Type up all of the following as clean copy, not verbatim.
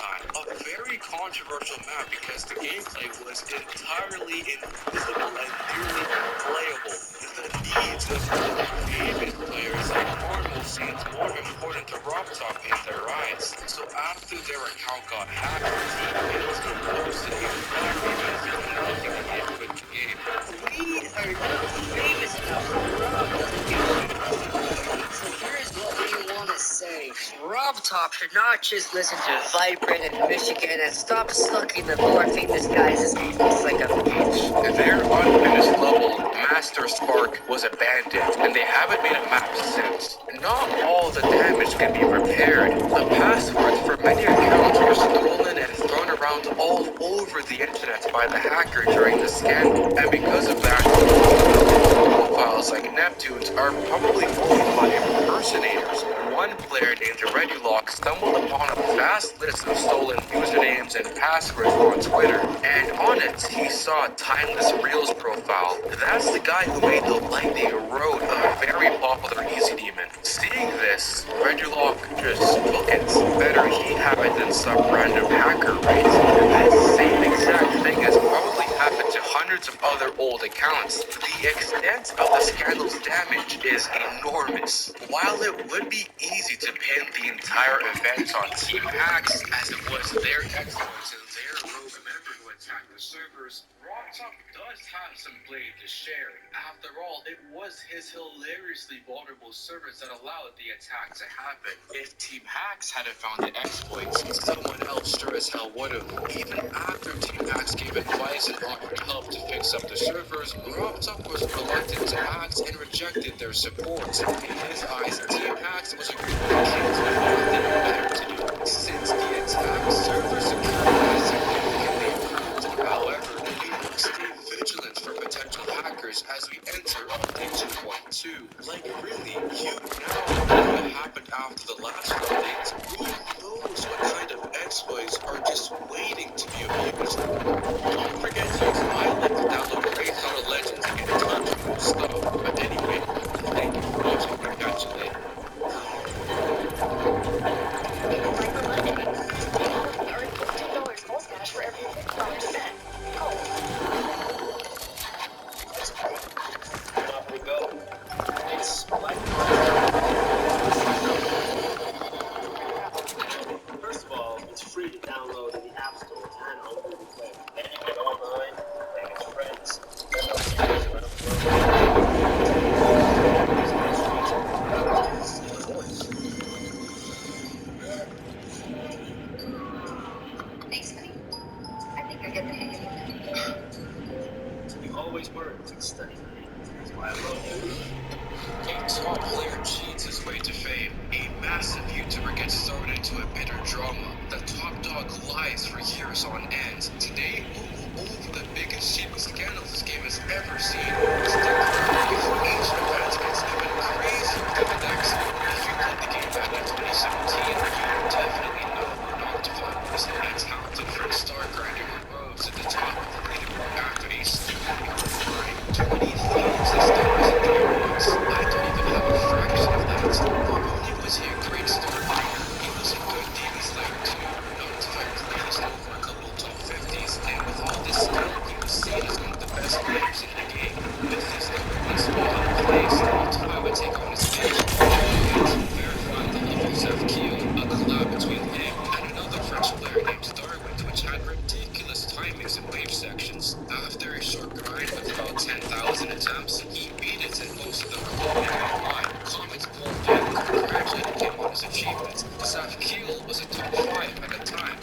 time. A very controversial map because the gameplay was entirely invisible and nearly unplayable. The needs of other famous players like Cornwall seemed more important to RobTop in their eyes. So after their account got hacked, Team Hailstorm posted a very basic announcing the game quit the game. We are not famous enough. Rob doesn't give a So here's what we want to say. RobTop should not just listen to Vibrant and Michigan and stop sucking the more famous guys' ass like a bitch. Their unfinished level, Master Spark, was abandoned, and they haven't made a map since. Not all the damage can be repaired. The passwords for many accounts were stolen and thrown around all over the internet by the hacker during the scandal, and because of that, profiles like Neptune's are probably owned by impersonators. One player named Redulock stumbled upon a vast list of stolen usernames and passwords on Twitter, and on it he saw Timeless Reels profile. That's the guy who made the Lightning Road a very popular Easy Demon. Seeing this, Redulock just took it. Better he have it than some random hacker, right? This same exact thing has probably happened to hundreds of other old accounts. The extent of the scandal's damage is enormous. While it would be easy to pin the entire event on Team Hacks, as it was their exploits and their rogue member who attacked the servers, RobTop does have some blame to share. After all, it was his hilariously vulnerable servers that allowed the attack to happen. If Team Hacks hadn't found the exploits, someone else sure as hell would have. Even after Team Hacks gave advice and offered help to fix up the servers, RobTop was reluctant to act and rejected their support. In his eyes, Team Hacks was a group of kids with nothing better to do. Since the attack, server security has significantly improved. However, we must stay vigilant for potential hackers as we enter update 2.2. Like really, you now know what happened after the last update. Who knows what kind of exploits are just waiting to be abused? Don't forget to use my link to download Raid Shadow Legends and get tons of cool stuff. But anyway, thank you for watching and catch you later. Earn $15 full cash for every $50 spent. Go. Let's play. Off we go. It's like... First of all, it's free to download in the App Store and on Google Play. Then you get online, hang with friends. There's no excuse around the Thanks, honey. I think I get the hang of it. You always were a good study, honey. That's why I love you. A top player cheats his way to fame. A massive YouTuber gets thrown into a bitter drama. The top dog lies for years on end. Today, we'll go over the biggest cheating scandals this game has ever seen. Stick around, each event gets even crazier than the next. If you played the game back in 2017, you definitely know who Noctify was. A talented first star grinder who rose to the top of the leaderboard after a stupidly hard grind. 20,000 stars in 3 months. I don't even have a fraction of that. Not only was he a great star grinder, he was a good Demon Slayer too. Noctify played us over a couple of top 50s, and with all this skill, he was seen as one of the best players in the game. With his #1 spot in place, Noctify would take on his stage and verify the level of Zeph Keel, a collab between him and another French player named Darwin, which had ridiculous timings in wave sections. After a short grind with about 10,000 attempts, he beat it and posted the recording online. Comments poured in, congratulating him on his achievements. Zeph Keel was a top 5 at the time.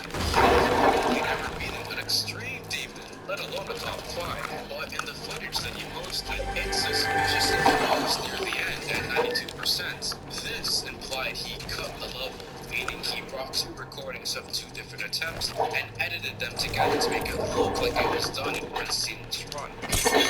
He never beaten an extreme demon, let alone a top 5. But in the footage that he posted, it suspiciously froze near the end at 92%. This implied he cut the level, meaning he brought 2 recordings of 2 different attempts and edited them together to make it look like it was done in one seamless run. People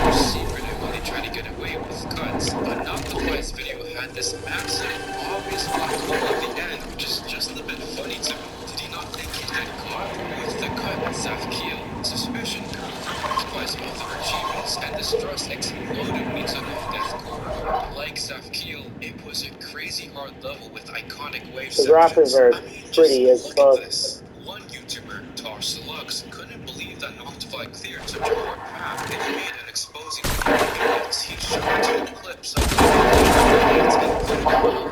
were secretive when they tried to get away with cuts, but Noctify's video had this massive, obvious black hole at the end, which is just a bit funny to me. Did he not think he had caught with the cut with Zeph Keel? Suspicion grew for Noctify's other achievements, and distrust exploded when he took off Death Corridor. Like Zeph Keel, it was a crazy hard level with iconic wave sections. I mean, pretty as Look fuck. at this. One YouTuber, Tosh Deluxe, couldn't believe that Noctify cleared such a hard path. It made an exposing video. He showed 2 clips of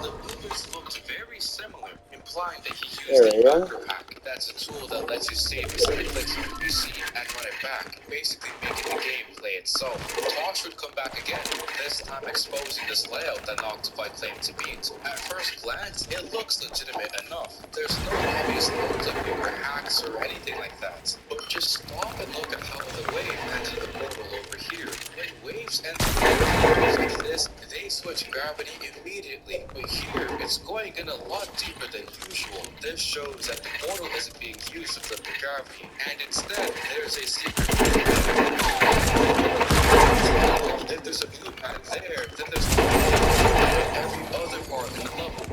the movers looked very similar, implying that he used There we a go. backer pack. That's a tool that lets you save his clicks on your PC and run it back, basically making the gameplay itself. Tosh would come back again, this time exposing this layout that Noctify claimed to beat. At first glance, it looks legitimate enough. There's no obvious clipping or hacks or anything like that. But just stop and look at how the wave entered the portal over here. When waves enter portals like this, they switch gravity immediately. But here, it's going in a lot deeper than usual. This shows that the portal isn't being used to flip the gravity, and instead, there's a secret. If there's a blue pad there, then there's every other part in the level.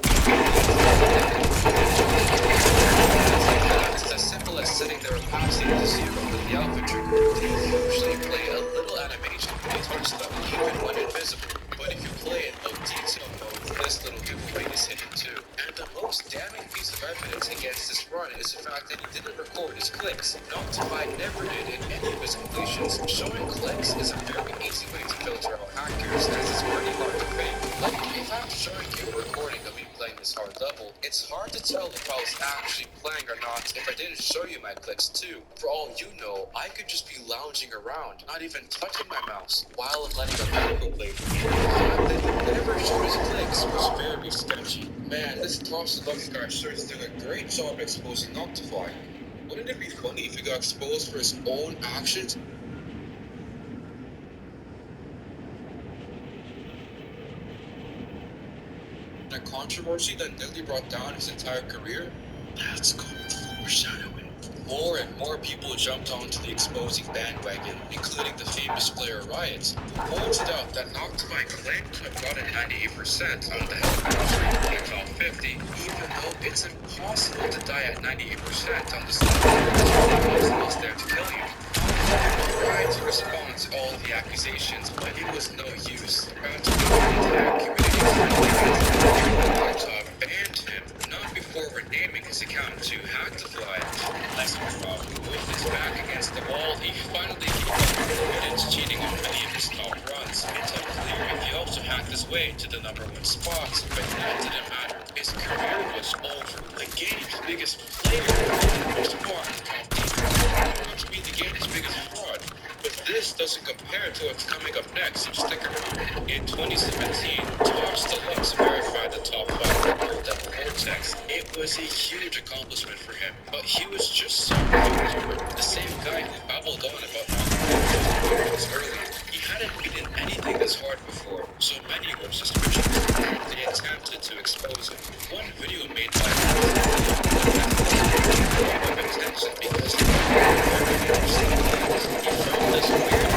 It's as simple as sitting there and passing the 0 with the alpha trigger. They usually play a little animation when they touch them, even when invisible. But if you play it on detail mode, this little giveaway is hidden too. And the most damning piece of evidence against this run is the fact that he didn't record his clicks. Noctify never did in any of his completions. Showing clicks is a very easy way to filter out hackers, as it's pretty hard to fake. Like, if I'm showing you a recording of me playing this hard level, it's hard to tell if I was actually playing or not if I didn't show you my clicks too. For all you know, I could just be lounging around, not even touching my mouse, while I'm letting a macro play. The fact that he never showed his clicks was very sketchy. Man, this Tosh Deluxe guy sure is doing a great job exposing Noctify. Wouldn't it be funny if he got exposed for his own actions? A controversy that nearly brought down his entire career? That's called foreshadowing. More and more people jumped onto the exposing bandwagon, including the famous player Riot, who pointed out that Noctify claimed to have gotten 98% on the Hellfire in top 50, even though it's impossible to die at 98% on this level because the was there to kill you. Riot to respond to all of the accusations, but it was no use. Laptop banned him, not before renaming his account to Hacktify. Lexicroft, with his back against the wall, he finally gave up and admitted to cheating on many of his top runs. It's unclear if he also hacked his way to the #1 spot, but that didn't matter. His career was over. The game's biggest player, most part, to be the game's biggest fraud. But this doesn't compare to what's coming up next, so stick around. In 2017, Tosh Deluxe verified the top 5 record Devil Vortex. It was a huge accomplishment for him, but he was just so good. The same guy who babbled on about Noctify earlier. He hadn't beaten anything this hard before, so many were suspicious. They attempted to expose him. One video made by of attention because he found this weird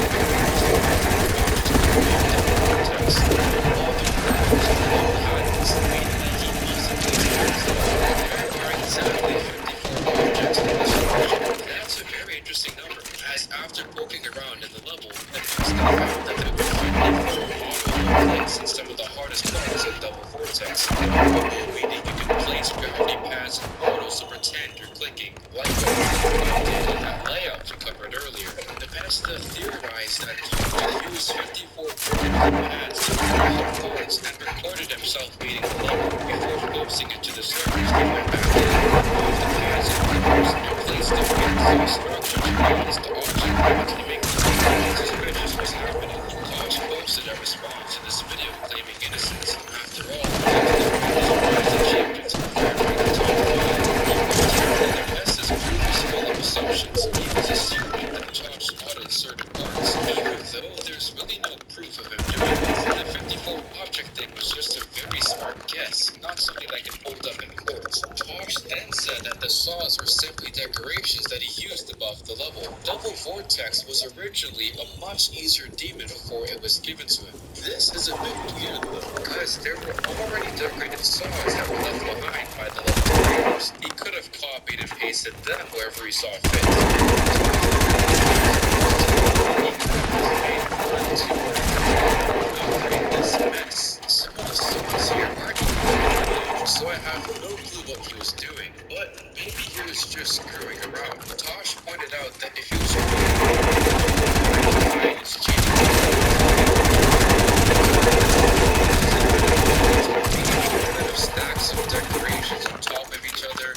That's a very interesting number, as after poking around in the level, the found that there were 54 plates in some of the hardest parts of Double Vortex, meaning you can place gravity pads and portals to pretend you're clicking, like what did in that layout we covered earlier. Bethesda theorized that Tosh used 54 pads to create ports and recorded himself beating the level before posting it to the servers. He went back to the pads and portals and placed them in the structure to balance the object to make the suspicious was happening. Tosh posted a response to this video claiming innocence. After all, his achievements were verifying the top 5. The rest is proof is full of assumptions. He was assuming that Tosh modded certain parts, even though there's really no proof of him doing it. The 54 object thing was just a very smart guess, not something that can hold up in court. Tosh then said that the saws were simply decorations that he used above the level. Double Vortex was originally a much easier demon before it was given to him. This is a bit weird though, because there were already decorated saws that were left behind by the level creators. He could have copied and pasted them wherever he saw fit. This mess. Some of the saws here aren't even huge, so so I have no clue what he was doing, but maybe he was just screwing around. Tosh pointed out that if he was stacks of decorations on top of each other,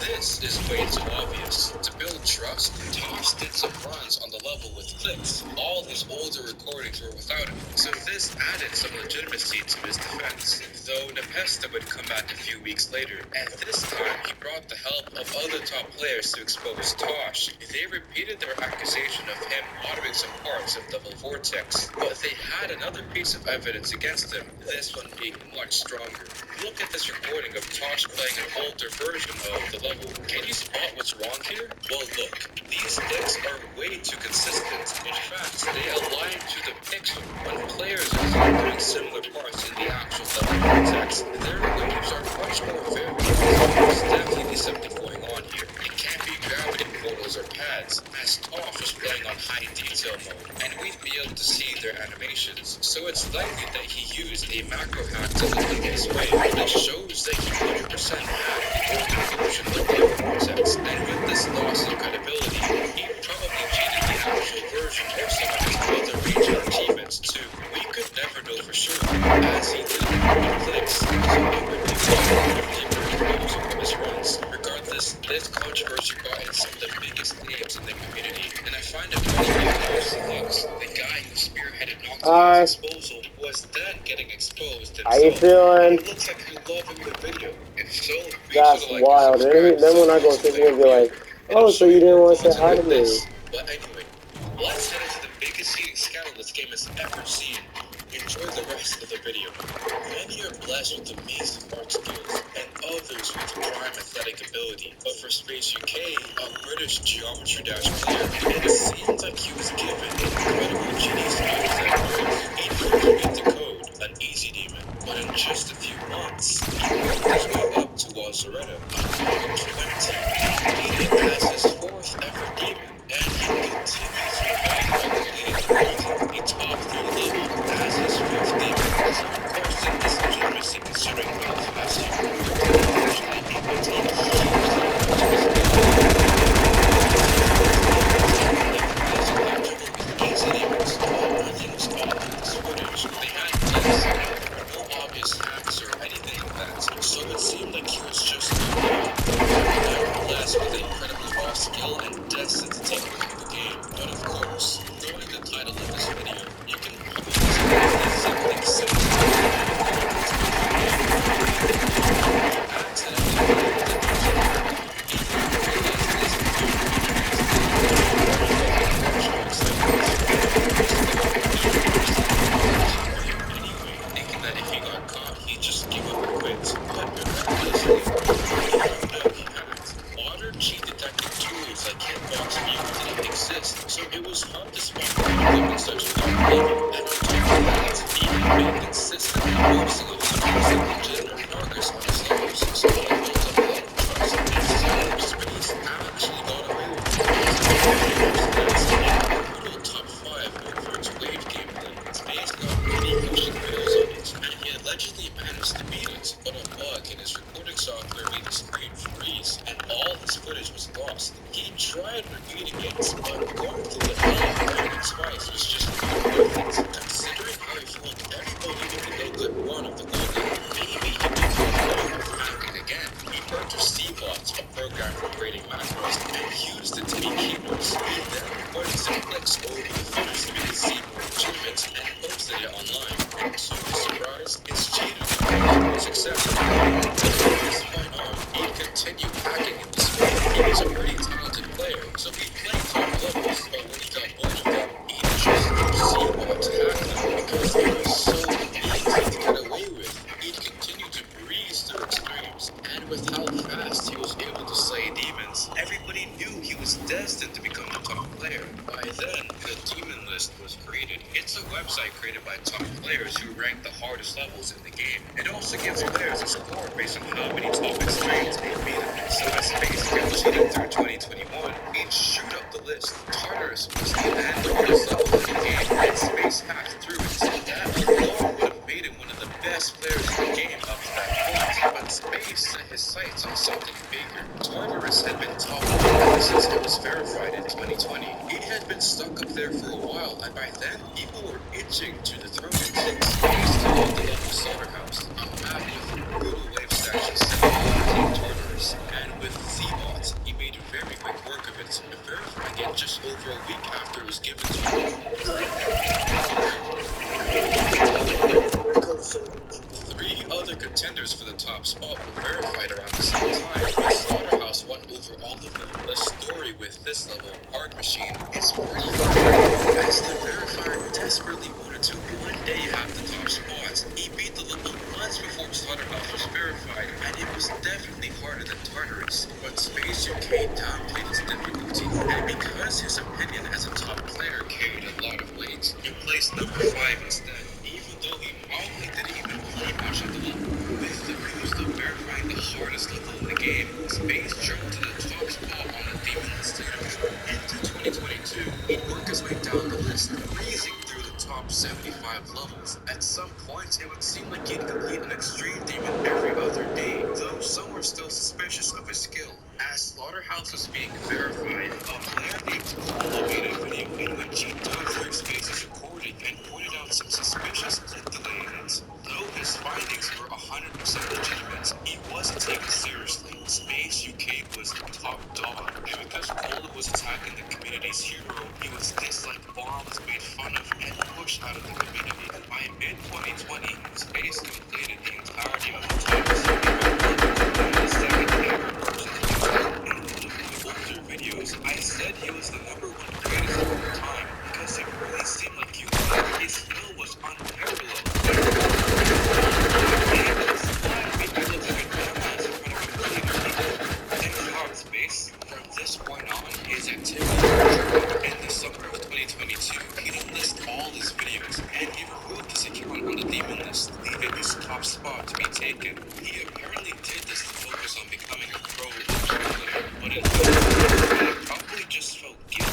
this is way too obvious. To build trust, Tosh did some runs on the level with clicks. All his older recordings were without him, so this added some legitimacy to his defense. Though Nepesta would come back a few weeks later, and this time he brought the help of other top players to expose Tosh. They repeated their accusation of him automating some parts of Level Vortex, but they had another piece of evidence against him, this one being much stronger. Look at this recording of Tosh playing an older version of the level. Can you spot what's wrong here? Well, look, these picks are way too consistent. In fact, they align to the pixel. When players are doing similar parts in the actual level context, their waves are much more variable. There's definitely something going on here. It can't be gravity portals or pads, as Tosh was playing on high detail mode, and we'd be able to see their animations. So it's likely that he used a macro hack to look in his way. This shows that he 100% had the older version of the Vortex, and with this loss of credibility, he probably cheated the actual version or some of his other regional achievements too. We could never know for sure, as he did with clicks, so it would be of his runs. Regardless, this controversy brought in some of the biggest names in the community, and I find it funny because the guy who spearheaded Nocturne's disposal was then getting exposed himself. How you feeling? It looks like you're loving the video. If so, that's wild. Then when I go to the video, be like, oh, so you didn't want to say hi to me. But anyway, let's head into the biggest seeding scandal this game has ever seen. Enjoy the rest of the video. Many are blessed with amazing art skills, and others with prime athletic ability. But for Space UK, a British Geometry Dash player, it seems like he was given incredible genius skills that he'd beat the code, an easy demon. But in just a few months, he worked his way up to Lazaretta, a level 20, beating as his 4th ever demon, and he continues to remain a top 3 level as his 5th demon. So of course, this legitimacy considering how fast he worked to actually be able to take easy demons. Nothing was off with this footage. They had no obvious hacks or anything like that, so it seemed like he was just nevertheless with incredibly raw skill and destined to take over the game. But of course, knowing the title of this video, you can probably expect something similar. Thinking that if he got caught, he'd just give up and quit. But miraculously, he hadn't. Modern cheat detecting tools like Hitbox View didn't exist, so it was hard to spot equipment such as and on top of that, he had been consistently posting 100% legitimate progress on his levels, so he built up a lot of trust in his sellers, but he's actually got away with it. Brutal top 5 over its wave gameplay. Space got pretty cushion rails on it, and he allegedly managed to beat it, but a bug in his recording software made the screen freeze, and all his footage was lost. He tried repeating it, but going through the hell of learning twice was just not worth it. Considering how he fooled everybody with the no-clip run of the golden, maybe he could hack it again. He purchased C-Bots, a program for creating macros, and used it to make keynotes. He then recorded some clicks over the footage to make it seem more legitimate and posted it online. So the surprise is cheated was accepted. From this point on, he continued hacking in this way. He was a pretty talented player, so he played top levels, but when he got bored of them, he just C-Bot to hack them because they were so easy to get away with. He'd continue to breeze through extremes, and with how fast he was able to slay demons, everybody knew he was destined to become a top player. By then, the demon list was created. It's a website created by top players who rank the hardest levels in the game. It also gives players a score based on how many top extremes they've beaten. So as Space kept cheating through 2021, he'd shoot up the list. Tartarus was the hardest level in the game, and Space hacked through it. That alone would have made him one of the best players something bigger. Tartarus had been top ever since it was verified in 2020. It had been stuck up there for a while, and by then, people were itching to dethrone it. Space called the level slaughterhouse, a map with brutal wave statues symbolizing Tartarus, and with Z-Bot, he made very quick work of it, verifying it just over a week after it was given to him. Three other contenders for the top spot were verified around the same time, but Slaughterhouse won over all of them. The story with this level, Hard Machine, is pretty funny, as the verifier desperately wanted to one day have the top spot. He beat the level months before Slaughterhouse was verified, and it was definitely harder than Tartarus, but Space UK downplayed its difficulty, and because his opinion as a top player carried a lot of weight, he placed number 5 instead, even though he probably didn't even play much of the level. With the boost of verifying the hardest level in the game, Space jumped to the top spot on the Demon List leaderboard. Into 2022, he'd work his way down the list, breezing through the top 75 levels. At some points, it would seem like he'd complete an extreme demon every other day, though some were still suspicious of his skill. As Slaughterhouse was being verified, a player named Polo made a video in which he dug through Space's recording and pointed out some suspicious click delay in it. Though his findings were 100% legitimate, he wasn't taken seriously. Space UK was the top dog, and because Polo was attacking the community's hero, he was disliked, bombed, made fun of, and pushed out of the community. By mid-2020, Space completed the entirety of the top 75 the second ever person. In one of my older videos, I said he was the #1 greatest of all time because it really seemed like his skill was unparalleled. Space. From this point on, his activity grew. In the summer of 2022, he didn't list all his videos, and he removed his account on the Demon List, leaving his top spot to be taken. He apparently did this to focus on becoming a pro player, but in fact, he probably just felt guilty